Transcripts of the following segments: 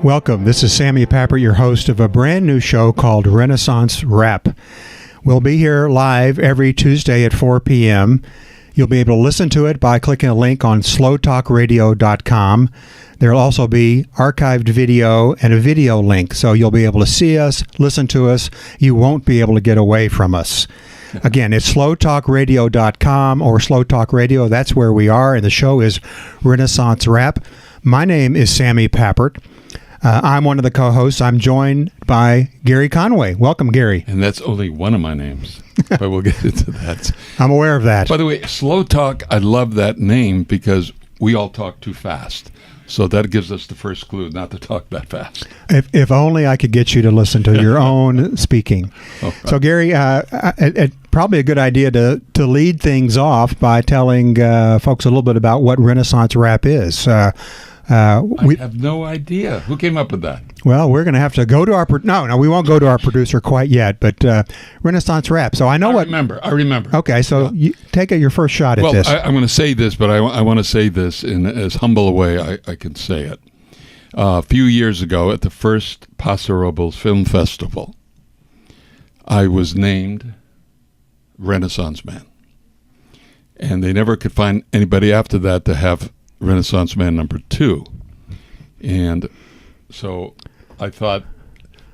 Welcome. This is Sammy Papert, your host of a brand new show called Renaissance Rap. We'll be here live every Tuesday at 4 p.m. You'll be able to listen to it by clicking a link on slowtalkradio.com. There will also be archived video and a video link, so you'll be able to see us, listen to us. You won't be able to get away from us. Again, it's slowtalkradio.com or Slow Talk Radio. That's where we are, and the show is Renaissance Rap. My name is Sammy Papert. I'm one of the co-hosts. I'm joined by Gary Conway. Welcome, Gary. And that's only one of my names, but we'll get into that. I'm aware of that. By the way, Slow Talk, I love that name because we all talk too fast. So that gives us the first clue not to talk that fast. If only I could get you to listen to your own speaking. Right. So, Gary, probably a good idea to lead things off by telling folks a little bit about what Renaissance Rap is. I have no idea. Who came up with that? Well, we're going to have to go to our... No, we won't go to our producer quite yet, but Renaissance Rap. So I remember. Okay, so you take your first shot at this. I'm going to say this, but I want to say this in as humble a way I can say it. A few years ago at the first Paso Robles Film Festival, I was named Renaissance Man. And they never could find anybody after that to have Renaissance Man number 2. And so I thought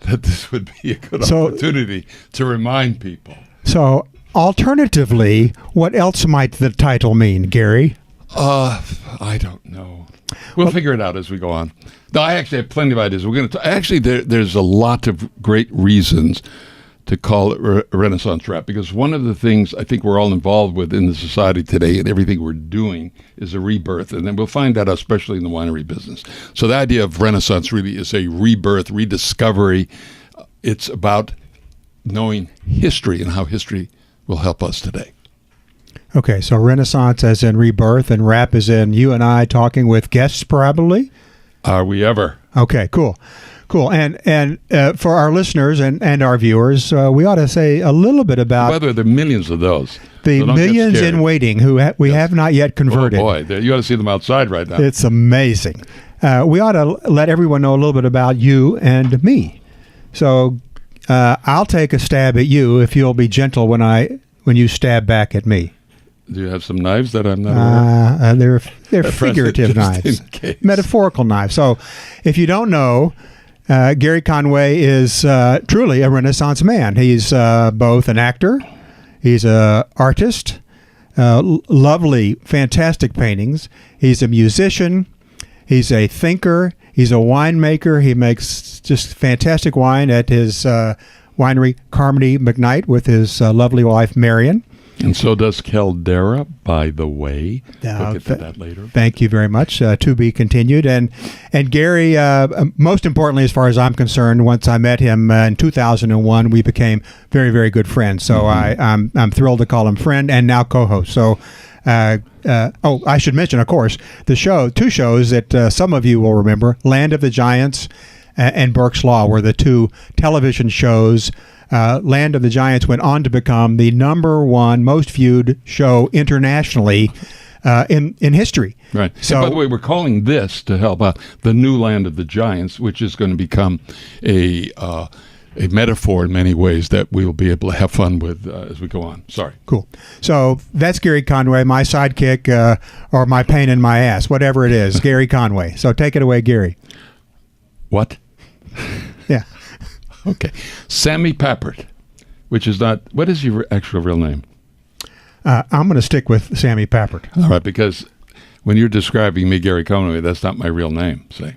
that this would be a good opportunity to remind people. So alternatively, what else might the title mean, Gary? I don't know. We'll figure it out as we go on. No, I actually have plenty of ideas. We're going to actually there's a lot of great reasons to call it Renaissance Rap, because one of the things I think we're all involved with in the society today and everything we're doing is a rebirth, and then we'll find that especially in the winery business. So the idea of Renaissance really is a rebirth, rediscovery. It's about knowing history and how history will help us today. Okay, so Renaissance as in rebirth, and rap as in you and I talking with guests probably? Are we ever? Okay, cool. And for our listeners and our viewers, we ought to say a little bit about... By the way, there are millions of those. The millions in waiting who we have not yet converted. Oh, boy. You ought to see them outside right now. It's amazing. We ought to let everyone know a little bit about you and me. So I'll take a stab at you if you'll be gentle when you stab back at me. Do you have some knives that I'm not aware of? They're figurative knives. Metaphorical knives. So if you don't know... Gary Conway is truly a Renaissance man. He's both an actor, he's an artist, lovely, fantastic paintings. He's a musician, he's a thinker, he's a winemaker. He makes just fantastic wine at his winery, Carmody McKnight, with his lovely wife, Marion. And so does Caldera, by the way. We'll get to that later. Thank you very much. To be continued. And Gary, most importantly, as far as I'm concerned, once I met him in 2001, we became very, very good friends. So I'm thrilled to call him friend and now co-host. So, I should mention, of course, the two shows that some of you will remember, Land of the Giants and Burke's Law, were the two television shows. Land of the Giants went on to become the number one most viewed show internationally in history. Right. So, and by the way, we're calling this to help out the new Land of the Giants, which is going to become a metaphor in many ways that we'll be able to have fun with as we go on. Sorry. Cool. So that's Gary Conway, my sidekick or my pain in my ass, whatever it is, Gary Conway. So take it away, Gary. What? Yeah. Okay. Sammy Papert, which is not... What is your actual real name? I'm going to stick with Sammy Papert. All right, because when you're describing me, Gary Conway, that's not my real name, say,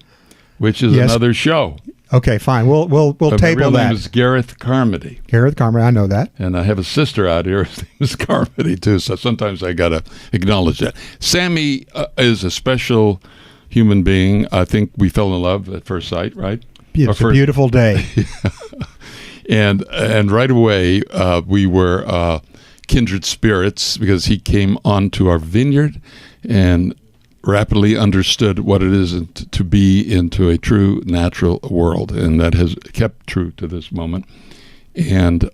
which is another show. Okay, fine. We'll table that. My real name is Gareth Carmody. Gareth Carmody, I know that. And I have a sister out here. Her name is Carmody, too, so sometimes I got to acknowledge that. Sammy is a special human being. I think we fell in love at first sight, right? It's a beautiful day. And right away, we were kindred spirits because he came onto our vineyard and rapidly understood what it is to be into a true natural world. And that has kept true to this moment. And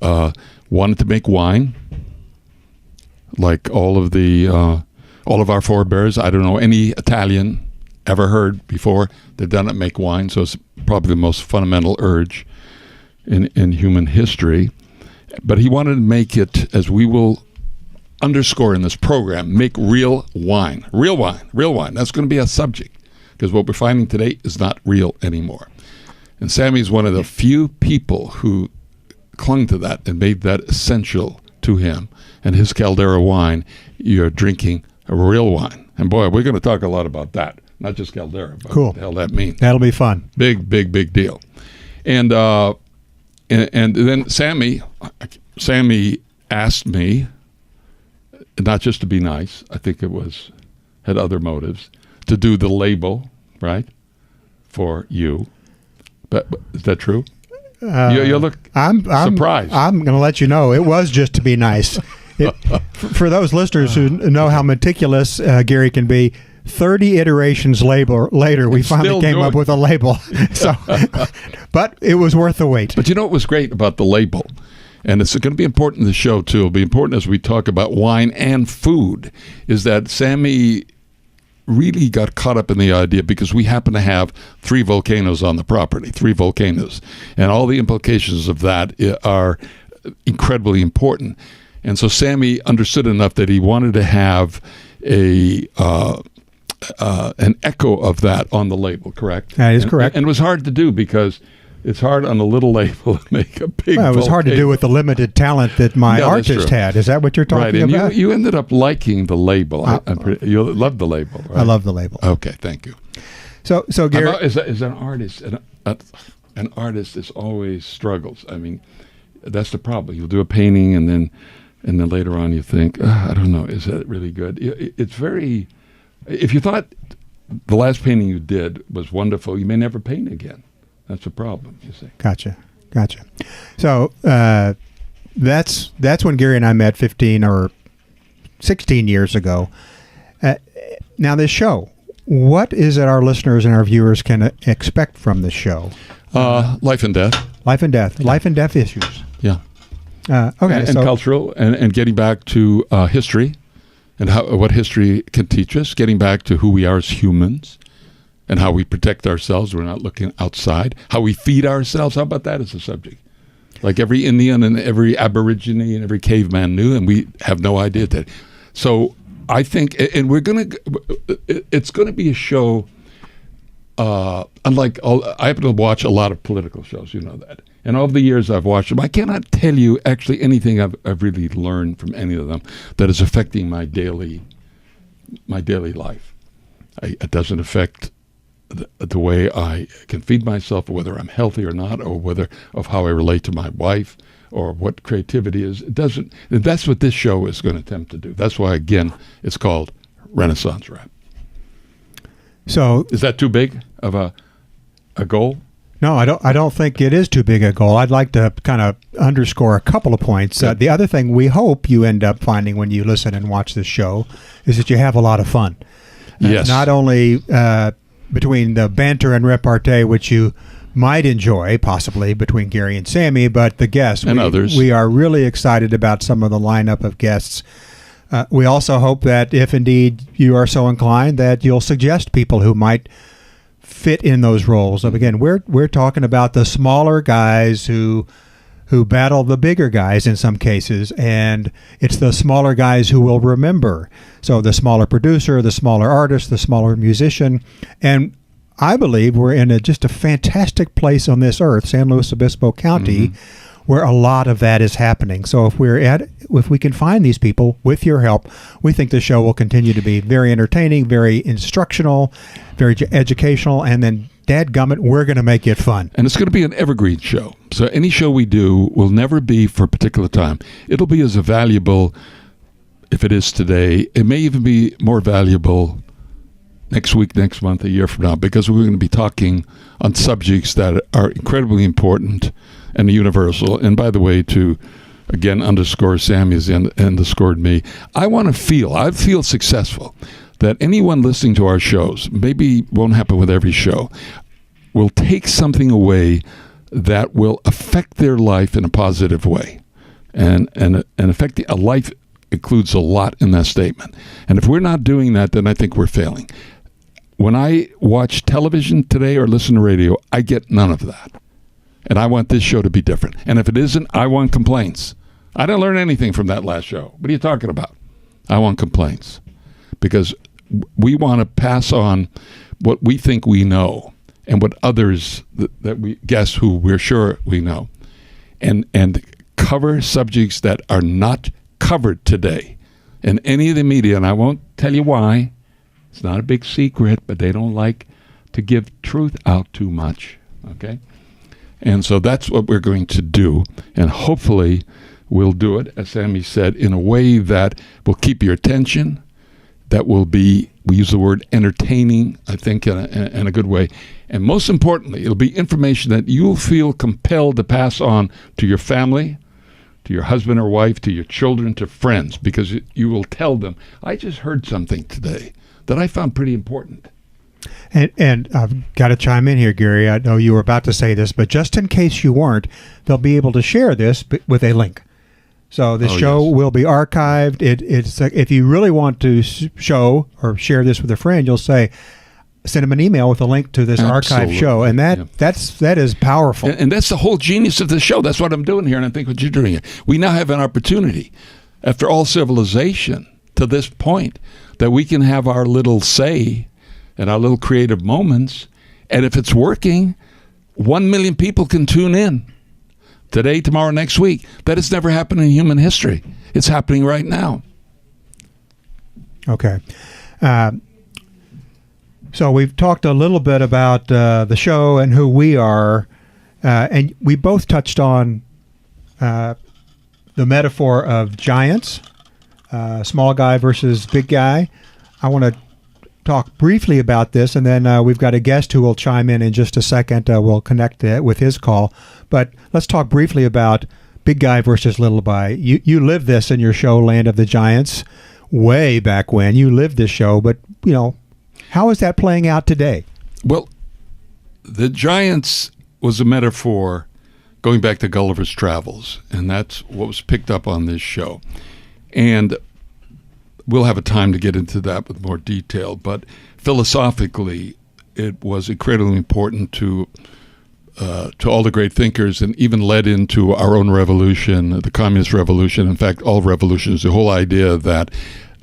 wanted to make wine like all of our forebears. I don't know any Italian ever heard before. They've done it make wine, so it's probably the most fundamental urge in human history. But he wanted to make it, as we will underscore in this program, make real wine. Real wine. Real wine. That's going to be a subject, because what we're finding today is not real anymore. And Sammy is one of the few people who clung to that and made that essential to him. And his Caldera wine, you're drinking a real wine. And boy, we're going to talk a lot about that. Not just Caldera, but cool. What the hell that means. That'll be fun. Big, big, big deal. And then Sammy asked me, not just to be nice, I think it had other motives, to do the label, right, for you. But is that true? You look surprised. I'm going to let you know it was just to be nice. For those listeners who know how meticulous Gary can be, 30 iterations later, we finally came up with a label. So, but it was worth the wait. But you know what was great about the label? And it's going to be important in the show, too. It'll be important as we talk about wine and food, is that Sammy really got caught up in the idea, because we happen to have 3 volcanoes on the property, 3 volcanoes. And all the implications of that are incredibly important. And so Sammy understood enough that he wanted to have an echo of that on the label, correct? That is correct. And it was hard to do, because it's hard on a little label to make a big Well, it was hard to do with the limited talent that my artist had. Is that what you're talking about? And you ended up liking the label. You loved the label, right? I love the label. Okay, thank you. So Gary, as an artist, an artist is always struggles. I mean, that's the problem. You'll do a painting, and then later on you think, I don't know, is that really good? It's very. If you thought the last painting you did was wonderful, you may never paint again. That's a problem, you see. Gotcha. So that's when Gary and I met 15 or 16 years ago. Now this show, what is it our listeners and our viewers can expect from this show? Life and death. Life and death issues. Yeah. Okay. And cultural, and getting back to history, and what history can teach us, getting back to who we are as humans, and how we protect ourselves. We're not looking outside. How we feed ourselves. How about that as a subject? Like every Indian and every Aborigine and every caveman knew, and we have no idea that. So I think, and it's going to be a show, unlike I happen to watch a lot of political shows, you know that. And over the years I've watched them, I cannot tell you actually anything I've really learned from any of them that is affecting my daily life. It doesn't affect the way I can feed myself, or whether I'm healthy or not, or of how I relate to my wife, or what creativity is. It doesn't. That's what this show is going to attempt to do. That's why, again, it's called Renaissance Rap. So is that too big of a goal? No, I don't think it is too big a goal. I'd like to kind of underscore a couple of points. The other thing we hope you end up finding when you listen and watch this show is that you have a lot of fun. Yes. Not only between the banter and repartee, which you might enjoy, possibly, between Gary and Sammy, but the guests. And others. We are really excited about some of the lineup of guests. We also hope that if indeed you are so inclined, that you'll suggest people who might fit in those roles. Again, we're talking about the smaller guys who battle the bigger guys in some cases, and it's the smaller guys who will remember. So the smaller producer, the smaller artist, the smaller musician, and I believe we're in just a fantastic place on this earth, San Luis Obispo County, where a lot of that is happening. So if we can find these people with your help, we think the show will continue to be very entertaining, very instructional, very educational, and then dadgummit, we're going to make it fun. And it's going to be an evergreen show. So any show we do will never be for a particular time. It'll be as valuable if it is today. It may even be more valuable next week, next month, a year from now, because we're going to be talking on subjects that are incredibly important and universal. And by the way, to again underscore Sammy's and underscored me, I feel successful that anyone listening to our shows, maybe won't happen with every show, will take something away that will affect their life in a positive way. And affect a life includes a lot in that statement. And if we're not doing that, then I think we're failing. when I watch television today or listen to radio, I get none of that. And I want this show to be different. And if it isn't, I want complaints. I didn't learn anything from that last show. What are you talking about? I want complaints. Because we want to pass on what we think we know and what others that we guess who we're sure we know. And cover subjects that are not covered today in any of the media. And I won't tell you why. It's not a big secret, but they don't like to give truth out too much. Okay? And so that's what we're going to do. And hopefully we'll do it, as Sammy said, in a way that will keep your attention, that will be, we use the word entertaining, I think, in a good way. And most importantly, it'll be information that you'll feel compelled to pass on to your family, to your husband or wife, to your children, to friends, because you will tell them, I just heard something today that I found pretty important. And I've got to chime in here, Gary. I know you were about to say this, but just in case you weren't, they'll be able to share this with a link. So this show will be archived. It's if you really want to show or share this with a friend, you'll say, send them an email with a link to this archived show, and that is powerful. And that's the whole genius of the show. That's what I'm doing here, and I think what you're doing here. We now have an opportunity, after all civilization, to this point, that we can have our little say and our little creative moments, and if it's working, 1 million people can tune in. Today, tomorrow, next week. That has never happened in human history. It's happening right now. Okay. So we've talked a little bit about the show and who we are, and we both touched on the metaphor of giants, small guy versus big guy. I want to talk briefly about this, and then we've got a guest who will chime in just a second. We'll connect with his call. But let's talk briefly about big guy versus little guy. You lived this in your show, Land of the Giants, way back when. You lived this show, but, how is that playing out today? Well, the Giants was a metaphor going back to Gulliver's Travels, and that's what was picked up on this show. And we'll have a time to get into that with more detail, but philosophically, it was incredibly important to all the great thinkers, and even led into our own revolution, the communist revolution. In fact, all revolutions, the whole idea that,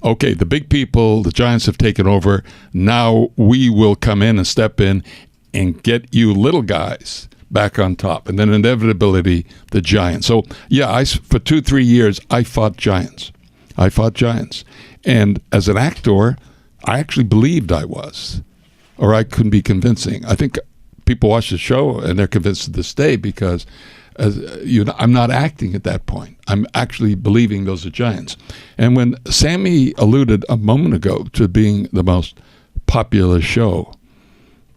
okay, the big people, the giants have taken over. Now we will come in and step in and get you little guys back on top. And then inevitability, the giants. So, yeah, for 2-3 years, I fought giants. And as an actor, I actually believed I was, or I couldn't be convincing. I think people watch the show and they're convinced to this day because I'm not acting at that point. I'm actually believing those are giants. And when Sammy alluded a moment ago to being the most popular show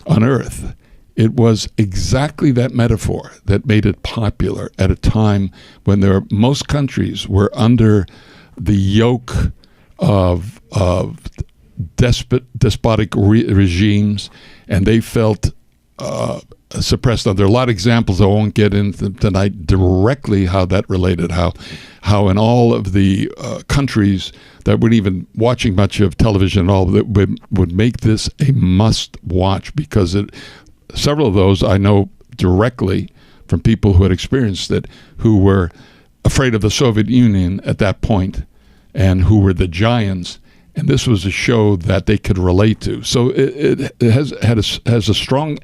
on earth, it was exactly that metaphor that made it popular at a time when most countries were under the yoke of despotic regimes, and they felt suppressed. Now, there are a lot of examples I won't get into tonight directly how that related, how in all of the countries that weren't even watching much of television at all, that would make this a must-watch, because several of those I know directly from people who had experienced it, who were afraid of the Soviet Union at that point, and who were the giants. And this was a show that they could relate to. So it has a strong,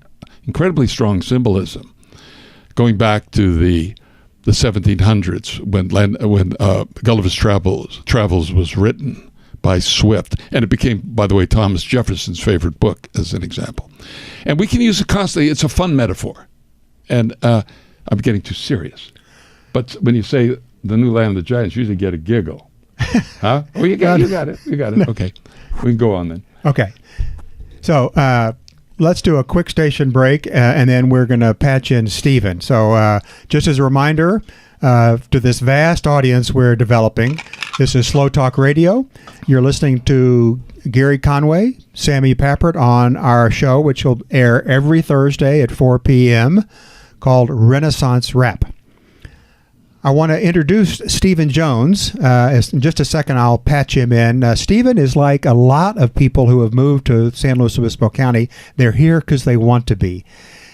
incredibly strong symbolism, going back to the 1700s when Gulliver's Travels was written by Swift, and it became, by the way, Thomas Jefferson's favorite book, as an example. And we can use it constantly. It's a fun metaphor, and I'm getting too serious. But when you say the new land of the giants, you usually get a giggle. Huh? Oh, you got it. Okay, we can go on then. Okay, so let's do a quick station break, and then we're going to patch in Stephen. So just as a reminder to this vast audience we're developing, this is Slow Talk Radio. You're listening to Gary Conway, Sammy Papert on our show, which will air every Thursday at 4 p.m., called Renaissance Rap. I want to introduce Stephen Jones. In just a second, I'll patch him in. Stephen is like a lot of people who have moved to San Luis Obispo County. They're here because they want to be.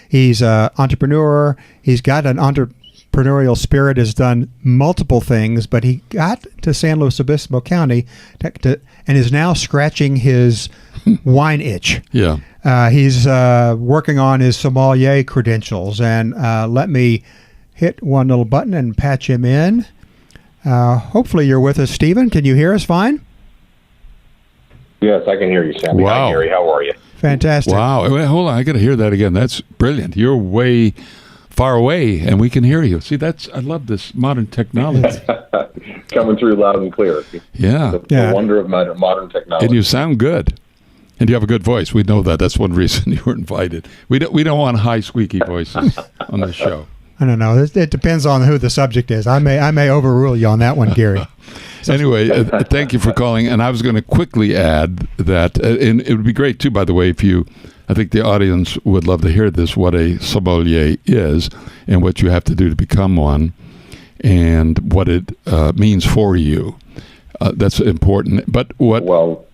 He's an entrepreneur. He's got an entrepreneurial spirit, has done multiple things, but he got to San Luis Obispo County and is now scratching his wine itch. Yeah. He's working on his sommelier credentials, and let me hit one little button and patch him in. Hopefully you're with us, Stephen. Can you hear us fine? Yes, I can hear you, Sammy. Wow. Hi, Gary. How are you? Fantastic. Wow. Wait, hold on. I got to hear that again. That's brilliant. You're way far away, and we can hear you. See, I love this modern technology. Coming through loud and clear. Yeah. The wonder of modern technology. And you sound good. And you have a good voice. We know that. That's one reason you were invited. We don't want high, squeaky voices on the show. I don't know. It depends on who the subject is. I may overrule you on that one, Gary. Anyway, thank you for calling. And I was going to quickly add that, and it would be great too, by the way, I think the audience would love to hear this, what a sommelier is and what you have to do to become one and what it means for you. That's important. But Well,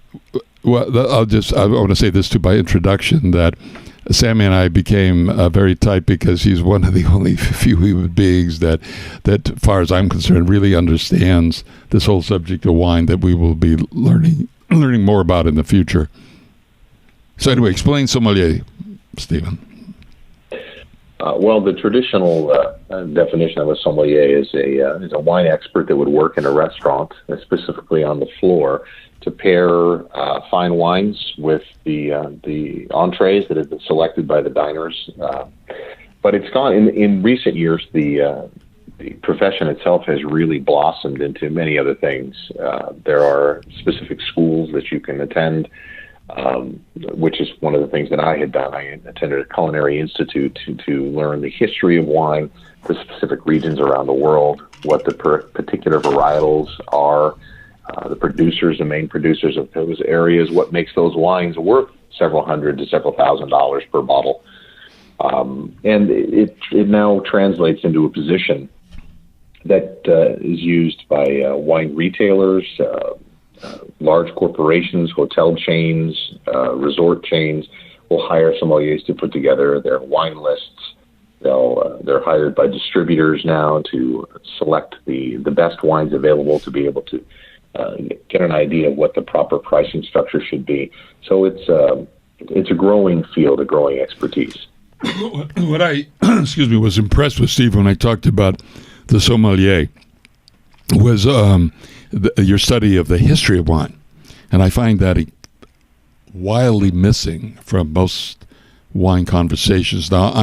I want to say this too by introduction, that Sammy and I became very tight because he's one of the only few human beings that, as far as I'm concerned, really understands this whole subject of wine that we will be learning more about in the future. So anyway, explain sommelier, Stephen. Well, the traditional definition of a sommelier is a wine expert that would work in a restaurant, specifically on the floor, to pair fine wines with the entrees that have been selected by the diners. But it's gone in recent years. The profession itself has really blossomed into many other things. There are specific schools that you can attend, which is one of the things that I had done. I attended a culinary institute to learn the history of wine, the specific regions around the world, what the particular varietals are, the main producers of those areas, what makes those wines worth several hundred to several $1,000s per bottle. And it now translates into a position that is used by wine retailers, large corporations, hotel chains, resort chains will hire sommeliers to put together their wine lists. They're hired by distributors now to select the best wines available to be able to get an idea of what the proper pricing structure should be. So it's a growing field, a growing expertise. What I was impressed with, Steve, when I talked about the sommelier was your study of the history of wine. And I find that wildly missing from most wine conversations. Now,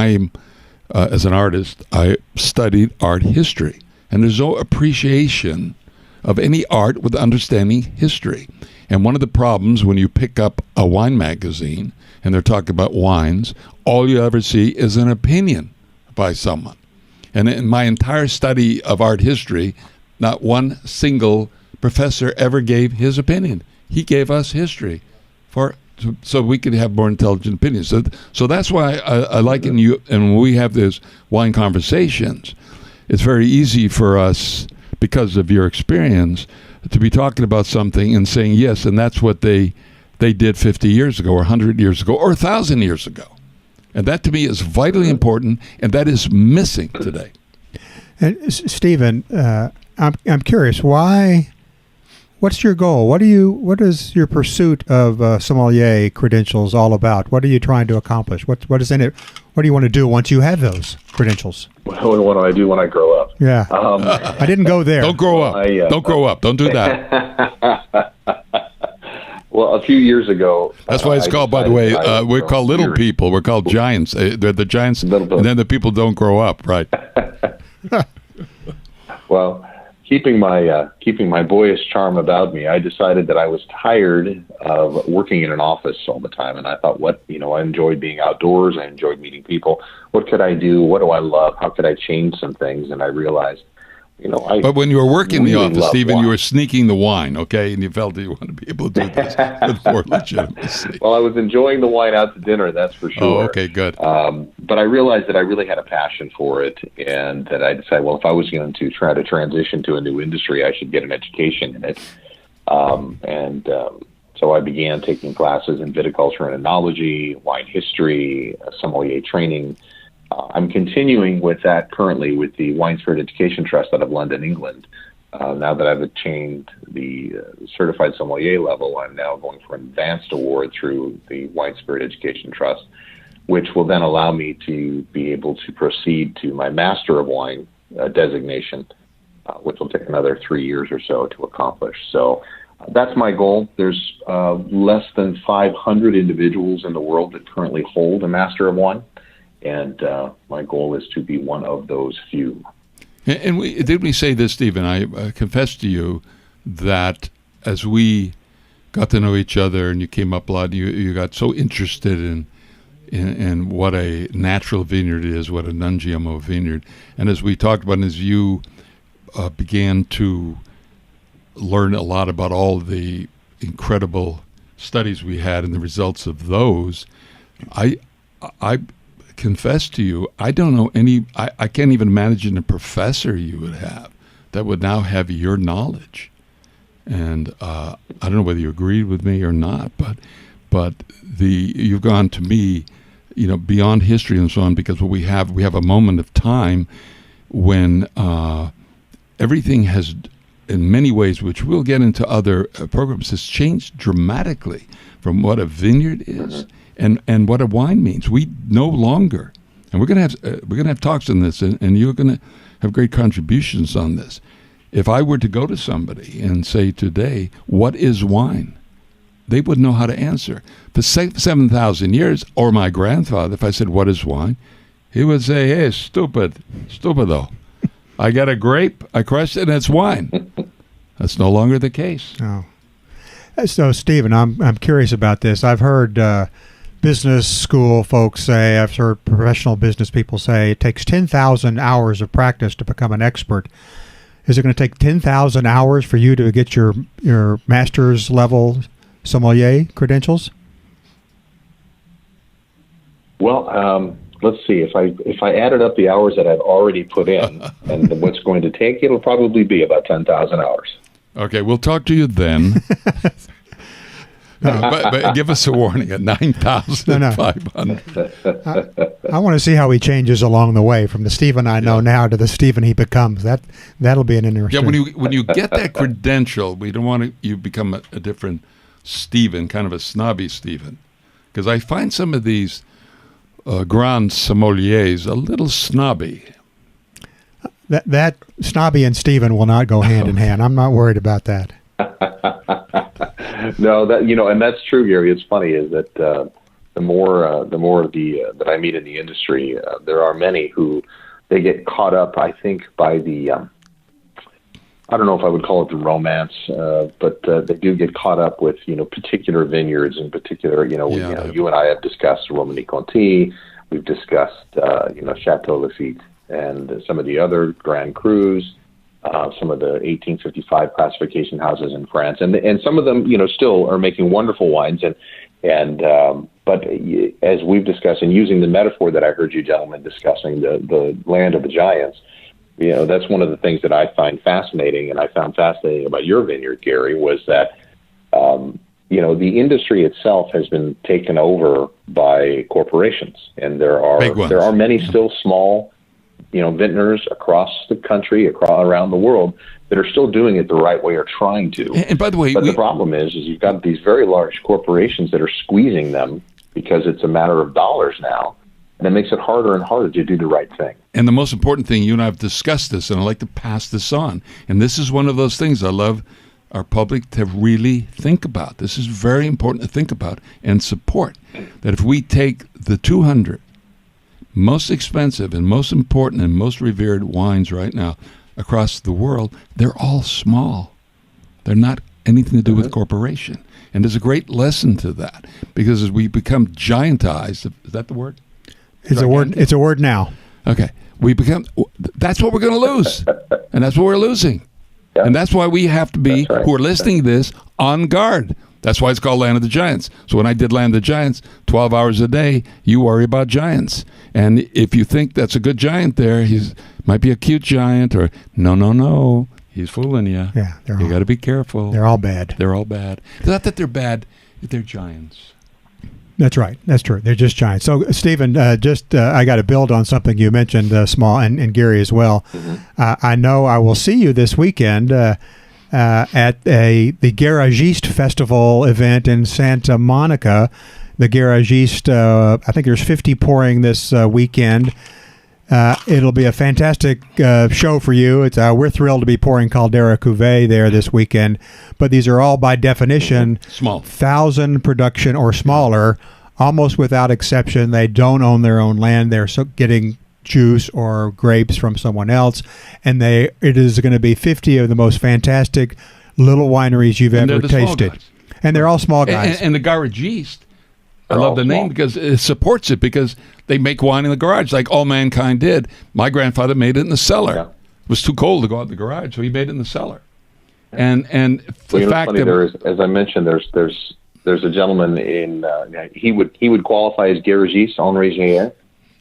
as an artist, I studied art history, and there's no appreciation of any art with understanding history. And one of the problems when you pick up a wine magazine and they're talking about wines, all you ever see is an opinion by someone. And in my entire study of art history, not one single professor ever gave his opinion. He gave us history so we could have more intelligent opinions. So that's why I like in you, and when we have these wine conversations, it's very easy for us, because of your experience, to be talking about something and saying yes, and that's what they did 50 years ago or 100 years ago or 1,000 years ago. And that to me is vitally important, and that is missing today. And Stephen, I'm curious, what's your goal? What is your pursuit of sommelier credentials all about? What are you trying to accomplish? What is in it? What do you want to do once you have those credentials? What do I do when I grow up? Yeah. I didn't go there. Don't grow up. Don't grow up. Don't do that. Well, a few years ago... That's why it's called, by the way, we're called little people. We're called giants. They're the giants, and then the people don't grow up, right? Well, keeping my boyish charm about me, I decided that I was tired of working in an office all the time. And I thought, I enjoyed being outdoors. I enjoyed meeting people. What could I do? What do I love? How could I change some things? And I realized, But when you were working in the really office, love Stephen, wine. you were sneaking the wine, okay? And you felt that you wanted to be able to do this with more legitimacy. Well, I was enjoying the wine out to dinner, that's for sure. Oh, okay, good. But I realized that I really had a passion for it, and that I decided, well, if I was going to try to transition to a new industry, I should get an education in it. So I began taking classes in viticulture and enology, wine history, sommelier training. I'm continuing with that currently with the Wine Spirit Education Trust out of London, England. Now that I've attained the certified sommelier level, I'm now going for an advanced award through the Wine Spirit Education Trust, which will then allow me to be able to proceed to my Master of Wine designation, which will take another 3 years or so to accomplish. So that's my goal. There's less than 500 individuals in the world that currently hold a Master of Wine. And my goal is to be one of those few. And did we say this, Stephen? I confess to you that as we got to know each other and you came up a lot, you got so interested in what a natural vineyard is, what a non-GMO vineyard. And as we talked about, and as you began to learn a lot about all the incredible studies we had and the results of those, I confess to you, I don't know I can't even imagine a professor you would have that would now have your knowledge. And I don't know whether you agreed with me or not, but you've gone to me, beyond history and so on, because what we have a moment of time when everything has, in many ways, which we'll get into other programs, has changed dramatically from what a vineyard is and what a wine means. We no longer, and we're going to have talks on this, and you're going to have great contributions on this. If I were to go to somebody and say today, what is wine? They wouldn't know how to answer. For 7,000 years, or my grandfather, if I said, what is wine? He would say, hey, stupido. I got a grape, I crushed it, and it's wine. That's no longer the case. Oh. So, Stephen, I'm curious about this. I've heard business school folks say, I've heard professional business people say, it takes 10,000 hours of practice to become an expert. Is it going to take 10,000 hours for you to get your master's level sommelier credentials? Well, let's see. If I added up the hours that I've already put in and what's going to take, it'll probably be about 10,000 hours. Okay, we'll talk to you then. But give us a warning at 9,500. I want to see how he changes along the way from the Stephen I know now to the Stephen he becomes. That'll be an interesting. Yeah, when you get that credential, we don't want you become a different Stephen, kind of a snobby Stephen, because I find some of these grand sommeliers a little snobby. That snobby and Stephen will not go hand in hand. I'm not worried about that. No, and that's true, Gary. It's funny is that the more that I meet in the industry, there are many who they get caught up, I think, by the I don't know if I would call it the romance, but they do get caught up with particular vineyards in particular. You and I have discussed Romanée-Conti. We've discussed Chateau Lafite and some of the other Grand Crus. Some of the 1855 classification houses in France, and some of them, still are making wonderful wines. But as we've discussed, and using the metaphor that I heard you gentlemen discussing, the land of the giants, that's one of the things that I find fascinating, and I found fascinating about your vineyard, Gary, was that the industry itself has been taken over by corporations, and there are many still small vintners across the country, around the world, that are still doing it the right way or trying to. And by the way, the problem is you've got these very large corporations that are squeezing them because it's a matter of dollars now, and it makes it harder and harder to do the right thing. And the most important thing, you and I have discussed this, and I'd like to pass this on. And this is one of those things I love our public to really think about. This is very important to think about and support. That if we take the 200 most expensive and most important and most revered wines right now across the world, they're all small. They're not anything to do with corporation. And there's a great lesson to that, because as we become giantized, is that the word? It's a word now. Okay. That's what we're going to lose. And that's what we're losing. Yeah. And that's why we have to be, That's right. who are listening to this, on guard. That's why it's called Land of the Giants. So when I did Land of the Giants, 12 hours a day, you worry about giants. And if you think that's a good giant there, he's might be a cute giant, or no, he's fooling you. Yeah, You got to be careful. they're all bad. They're all bad. It's not that they're bad, they're giants. That's right. That's true. They're just giants. So, Stephen, I got to build on something you mentioned, Small, and Gary as well. Mm-hmm. I know I will see you this weekend at the Garagiste Festival event in Santa Monica. The Garagiste, I think there's 50 pouring this weekend. It'll be a fantastic show for you. We're thrilled to be pouring Caldera Cuvée there this weekend, but these are all by definition Small. 1,000 production or smaller, almost without exception. They don't own their own land. They're getting juice or grapes from someone else, and it is going to be 50 of the most fantastic little wineries you've And ever they're the small tasted. guys. And they're all small guys. And the Garagiste, I They're love all the name small. because it supports it, because they make wine in the garage like all mankind did. My grandfather made it in the cellar. Yeah. It was too cold to go out in the garage, so he made it in the cellar. And Well, the you know, fact funny, that there is, as I mentioned, there's a gentleman in he would qualify as Garagiste Henri Géant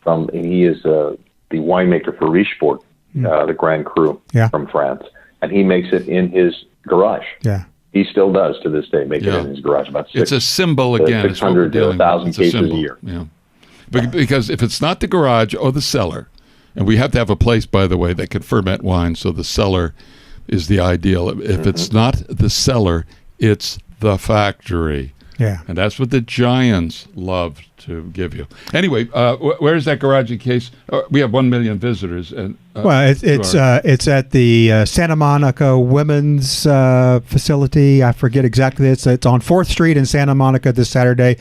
and he is the winemaker for Richefort, the Grand Cru Yeah. from France, and he makes it in his garage. Yeah. He still does to this day make Yeah. it in his garage. About it's a symbol again. It's what we're 600 to dealing 1,000 with. It's a cases a symbol. year. Yeah. Because if it's not the garage or the cellar, and we have to have a place, by the way, that can ferment wine, so the cellar is the ideal. If it's not the cellar, it's the factory. Yeah. And that's what the giants love to give you. Anyway, where's that garage in case? We have 1 million visitors. And Well, it's at the Santa Monica Women's Facility. I forget exactly. It's on 4th Street in Santa Monica this Saturday.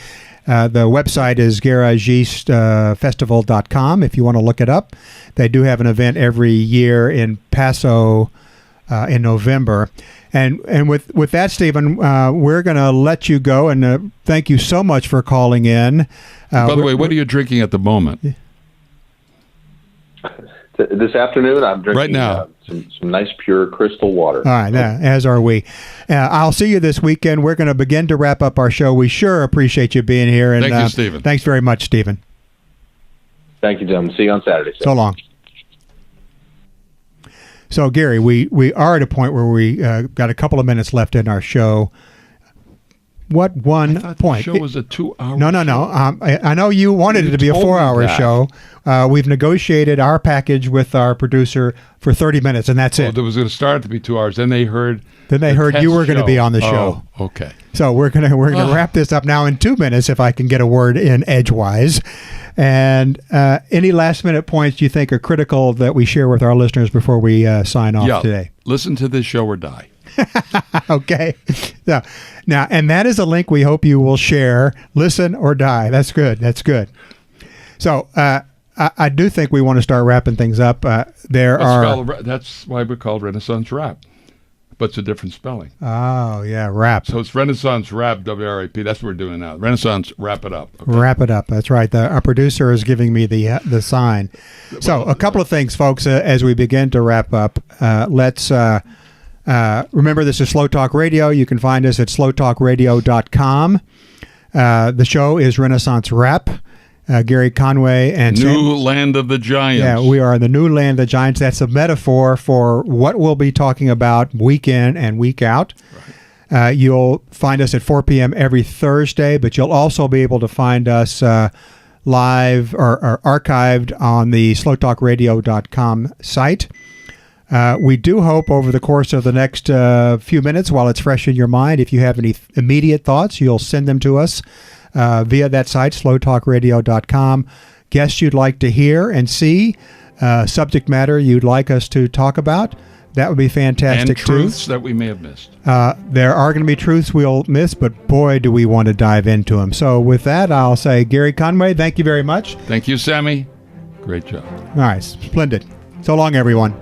The website is garagistefestival.com if you want to look it up. They do have an event every year in Paso in November. And with that, Stephen, we're going to let you go, and thank you so much for calling in. by the way, what are you drinking at the moment? This afternoon, I'm drinking Right now. some nice pure crystal water. All right, as are we. I'll see you this weekend. We're going to begin to wrap up our show. We sure appreciate you being here. And, Thank you, Stephen. Thanks very much, Stephen. Thank you, gentlemen. See you on Saturday. So long. So, Gary, we are at a point where we got a couple of minutes left in our show. What one I thought point? the show was a 2-hour No. show. I know you wanted it to be a told me 4-hour that. show. We've negotiated our package with our producer for 30 minutes, and that's it. It was going to start to be 2 hours. Then they heard. Then they the heard you test were going to be on the show. Oh, okay. So we're gonna wrap this up now in 2 minutes, if I can get a word in edgewise. And any last minute points you think are critical that we share with our listeners before we sign off today? Listen to this show or die. Okay. Now, and that is a link we hope you will share. Listen or die. That's good. That's good. So I do think we want to start wrapping things up. That's why we're called Renaissance Rap. But it's a different spelling. Oh, yeah, wrap. So it's Renaissance Rap, W-R-A-P. That's what we're doing now. Renaissance Wrap It Up. Okay. Wrap it up. That's right. Our producer is giving me the sign. So a couple of things, folks, as we begin to wrap up. Let's remember this is Slow Talk Radio. You can find us at slowtalkradio.com. The show is Renaissance Rap. Gary Conway and New Land of the Giants. Yeah, we are in the new land of the Giants. That's a metaphor for what we'll be talking about week in and week out. Right. You'll find us at 4 p.m. every Thursday, but you'll also be able to find us live or archived on the slowtalkradio.com site. We do hope over the course of the next few minutes, while it's fresh in your mind, if you have any immediate thoughts, you'll send them to us via that site, slowtalkradio.com. Guests you'd like to hear and see, subject matter you'd like us to talk about, that would be fantastic, and truths that we may have missed. There are going to be truths we'll miss, but boy, do we want to dive into them. So with that, I'll say, Gary Conway, thank you very much. Thank you, Sammy. Great job. All right, splendid. So long, everyone.